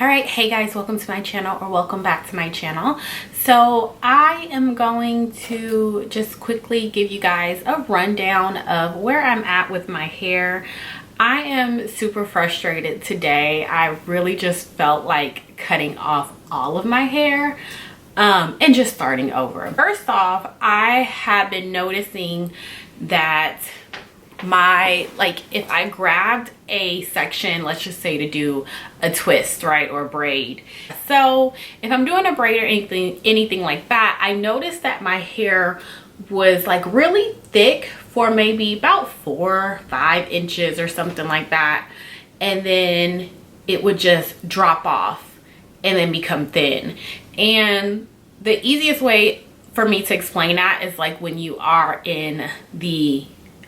All right, hey guys, welcome to my channel, or welcome back to my channel. So I am going to just quickly give you guys a rundown of where I'm at with my hair. I am super frustrated today. I really just felt like cutting off all of my hair and just starting over. First off, I have been noticing that if I grabbed a section, let's just say to do a twist, right, or a braid. So if I'm doing a braid or anything like that, I noticed that my hair was like really thick for maybe about 4 or 5 inches or something like that, and then it would just drop off and then become thin. And the easiest way for me to explain that is like when you are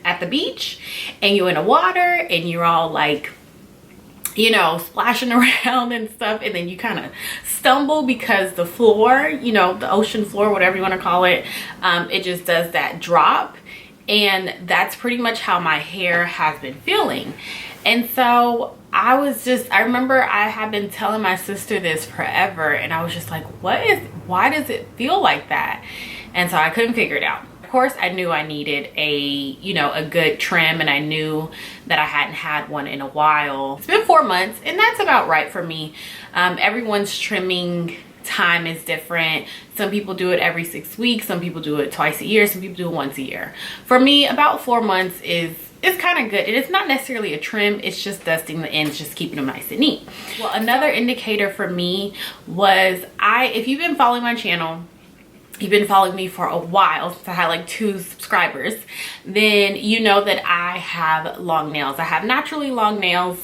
at the beach and you're in the water and you're all like, you know, splashing around and stuff, and then you kind of stumble because the floor, you know, the ocean floor, whatever you want to call it, it just does that drop. And that's pretty much how my hair has been feeling. And so I remember I had been telling my sister this forever, and I was just like, why does it feel like that? And so I couldn't figure it out. Of course, I knew I needed a good trim, and I knew that I hadn't had one in a while. It's been 4 months, and that's about right for me. Everyone's trimming time is different. Some people do it every 6 weeks, some people do it twice a year, some people do it once a year. For me, about 4 months is kind of good. And it's not necessarily a trim, it's just dusting the ends, just keeping them nice and neat. Well, another indicator for me was, if you've been following my channel, you've been following me for a while, since I had like 2 subscribers, then you know that I have long nails. I have naturally long nails,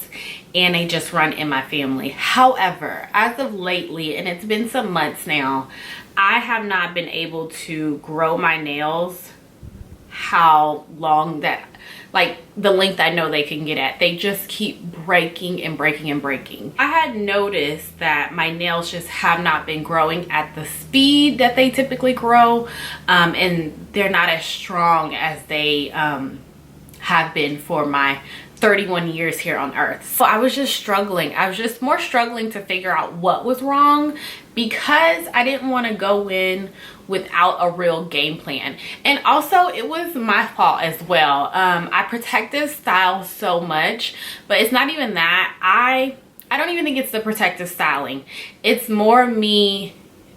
and they just run in my family. However, as of lately, and it's been some months now, I have not been able to grow my nails how long that, like the length I know they can get at. They just keep breaking and breaking and breaking. I had noticed that my nails just have not been growing at the speed that they typically grow, and they're not as strong as they have been for my 31 years here on earth. So I was just struggling. I was just more struggling to figure out what was wrong, because I didn't want to go in without a real game plan. And also, it was my fault as well. I protective style so much, but it's not even that. I don't even think it's the protective styling. It's more me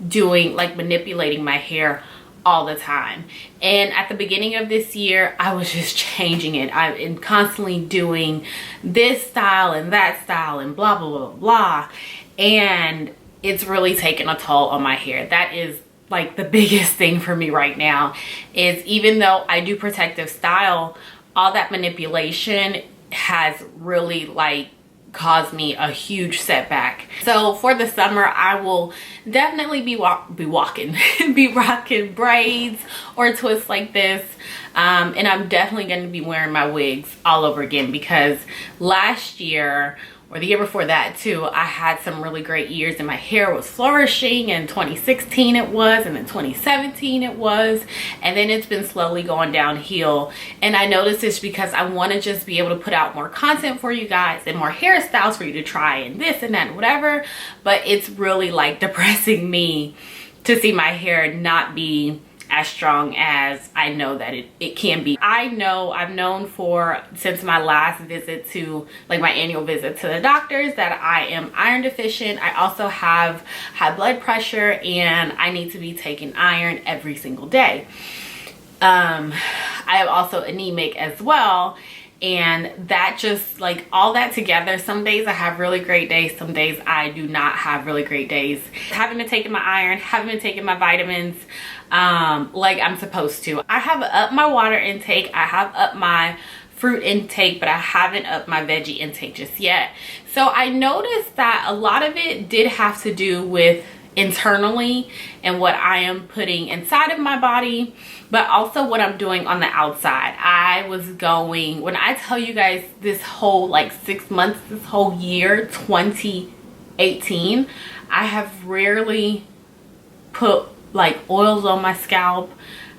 doing, like, manipulating my hair all the time. And at the beginning of this year, I was just changing it. I'm constantly doing this style and that style and blah blah blah blah, and it's really taken a toll on my hair. That is like the biggest thing for me right now, is even though I do protective style, all that manipulation has really like caused me a huge setback. So for the summer, I will definitely be rocking braids or twists like this, and I'm definitely going to be wearing my wigs all over again, because last year, or the year before that too, I had some really great years and my hair was flourishing. In 2016 it was, and then 2017 it was, and then it's been slowly going downhill. And I noticed this because I want to just be able to put out more content for you guys and more hairstyles for you to try, and this and that and whatever, but it's really like depressing me to see my hair not be as strong as I know that it can be. I've known since my last visit to, like, my annual visit to the doctors, that I am iron deficient. I also have high blood pressure, and I need to be taking iron every single day. I am also anemic as well. And that just, like, all that together, some days I have really great days, some days I do not have really great days. Haven't been taking my iron, haven't been taking my vitamins like I'm supposed to. I have upped my water intake, I have upped my fruit intake, but I haven't upped my veggie intake just yet. So I noticed that a lot of it did have to do with internally and what I am putting inside of my body, but also what I'm doing on the outside. When I tell you guys, this whole like 6 months, this whole year 2018, I have rarely put like oils on my scalp.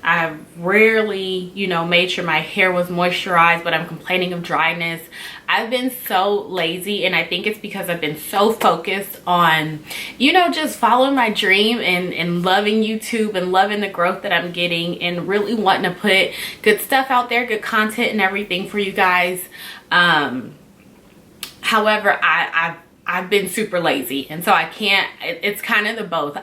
I rarely, you know, made sure my hair was moisturized, but I'm complaining of dryness. I've been so lazy, and I think it's because I've been so focused on, you know, just following my dream and loving YouTube and loving the growth that I'm getting and really wanting to put good stuff out there, good content and everything for you guys. However, I've been super lazy, and so I can't, it's kind of the both.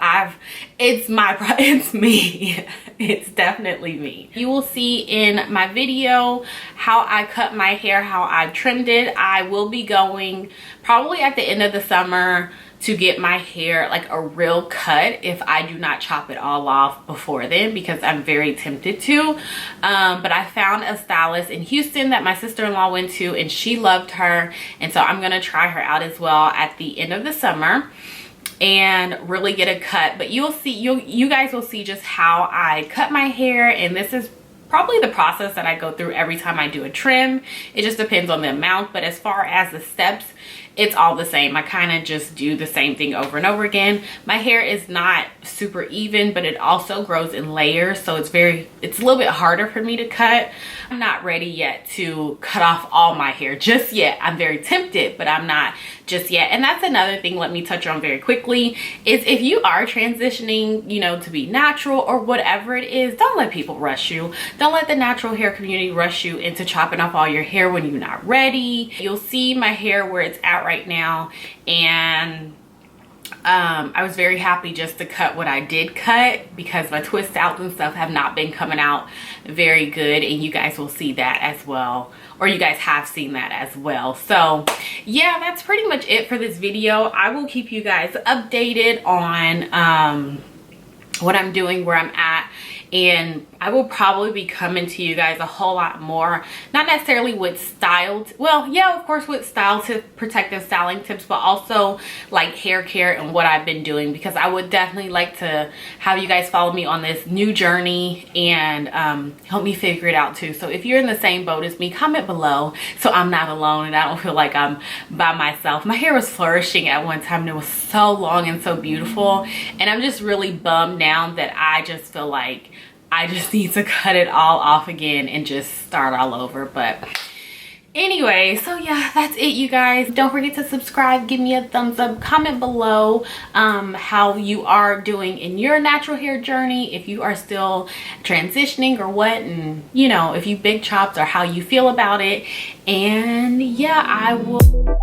It's me. It's definitely me. You will see in my video how I cut my hair, how I trimmed it. I will be going probably at the end of the summer to get my hair like a real cut if I do not chop it all off before then, because I'm very tempted to. But I found a stylist in Houston that my sister-in-law went to, and she loved her, and so I'm gonna try her out as well at the end of the summer and really get a cut. But you'll see, you guys will see just how I cut my hair, and this is probably the process that I go through every time I do a trim. It just depends on the amount, but as far as the steps, it's all the same. I kind of just do the same thing over and over again. My hair is not super even, but it also grows in layers, so it's a little bit harder for me to cut. I'm not ready yet to cut off all my hair just yet. I'm very tempted, but I'm not just yet. And that's another thing, let me touch on very quickly, is if you are transitioning, you know, to be natural or whatever it is, don't let people rush you. Don't let the natural hair community rush you into chopping off all your hair when you're not ready. You'll see my hair where it's at right now, and I was very happy just to cut what I did cut, because my twist outs and stuff have not been coming out very good, and you guys will see that as well, or you guys have seen that as well. So yeah, that's pretty much it for this video. I will keep you guys updated on what I'm doing, where I'm at, and I will probably be coming to you guys a whole lot more, not necessarily with styled, well, yeah, of course, with style tips, protective styling tips, but also like hair care and what I've been doing, because I would definitely like to have you guys follow me on this new journey and help me figure it out too. So if you're in the same boat as me, comment below so I'm not alone and I don't feel like I'm by myself. My hair was flourishing at one time, and it was so long and so beautiful, and I'm just really bummed now that I just feel like I just need to cut it all off again and just start all over. But anyway, so yeah, that's it, you guys. Don't forget to subscribe, give me a thumbs up, comment below how you are doing in your natural hair journey, if you are still transitioning or what, and you know, if you big chopped or how you feel about it. And yeah, I will